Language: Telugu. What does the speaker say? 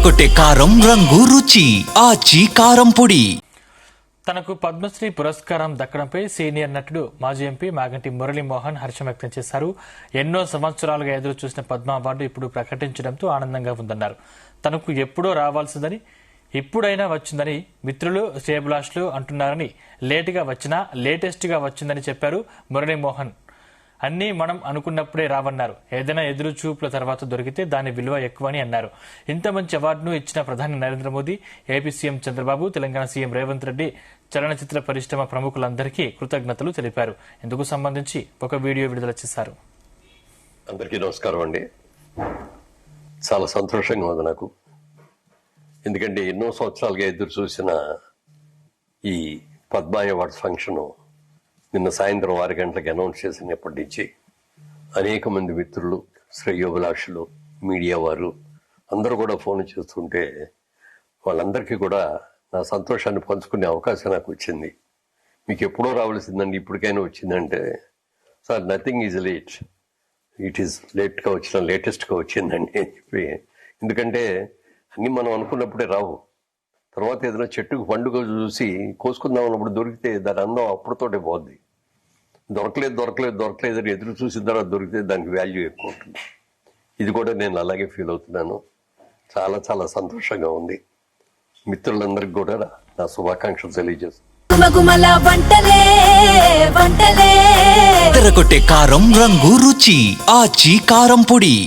ఎర్రగొట్టే కారం రంగు రుచి ఆచి కారం పొడి. తనకు పద్మశ్రీ పురస్కారం దక్కడంపై సీనియర్ నటుడు మాజీ ఎంపీ మాగంటి మురళీమోహన్ హర్షం వ్యక్తం చేశారు. ఎన్నో సంవత్సరాలుగా ఎదురు చూసిన పద్మ అవార్డు ఇప్పుడు ప్రకటించడంతో ఆనందంగా ఉందన్నారు. తనకు ఎప్పుడో రావాల్సిందని ఇప్పుడైనా వచ్చిందని మిత్రులు శ్రేయభిలాషులు అంటున్నారని, లేటుగా వచ్చినా లేటెస్ట్ గా వచ్చిందని చెప్పారు మురళీమోహన్. అన్నీ మనం అనుకున్నప్పుడే రావన్నారు. ఏదైనా ఎదురు చూపుల తర్వాత దొరికితే దాని విలువ ఎక్కువని అన్నారు. ఇంత మంచి అవార్డును ఇచ్చిన ప్రధాని Narendra Modi, AP CM Chandrababu, Telangana CM Revanth Reddy, చలనచిత్ర పరిశ్రమ ప్రముఖులందరికీ కృతజ్ఞతలు తెలిపారు. ఇందుకు సంబంధించి ఒక వీడియో విడుదల చేశారు. అందరికీ నమస్కారం అండి. చాలా సంతోషంగా ఉంది నాకు. ఎందుకంటే ఎన్నో సంవత్సరాలుగా ఎదురు చూసిన ఈ పద్మ అవార్డ్స్ ఫంక్షన్ నిన్న సాయంత్రం 6 గంటలకు అనౌన్స్ చేసినప్పటి నుంచి అనేక మంది మిత్రులు, శ్రేయోభిలాషులు, మీడియా వారు అందరూ కూడా ఫోన్ చేస్తుంటే వాళ్ళందరికీ కూడా నా సంతోషాన్ని పంచుకునే అవకాశం నాకు వచ్చింది. మీకు ఎప్పుడో రావాల్సిందండి, ఇప్పటికైనా వచ్చిందంటే, sir nothing is late, it is లేట్గా వచ్చిన లేటెస్ట్గా వచ్చిందండి అని చెప్పి. ఎందుకంటే అన్నీ మనం అనుకున్నప్పుడే రావు. తర్వాత ఏదైనా చెట్టుకు పండుగ చూసి కోసుకుందాం అన్నప్పుడు దొరికితే దాని అందం అప్పుడుతోటే పోద్ది. దొరకలేదు అని ఎదురు చూసిన తర్వాత దొరికితే దానికి వాల్యూ ఎక్కువ ఉంటుంది. ఇది కూడా నేను అలాగే ఫీల్ అవుతున్నాను. చాలా చాలా సంతోషంగా ఉంది. మిత్రులందరికీ కూడా నా శుభాకాంక్షలు తెలియజేస్తాను. ఎర్రగొట్టే కారం రంగు రుచి ఆచి కారం పొడి.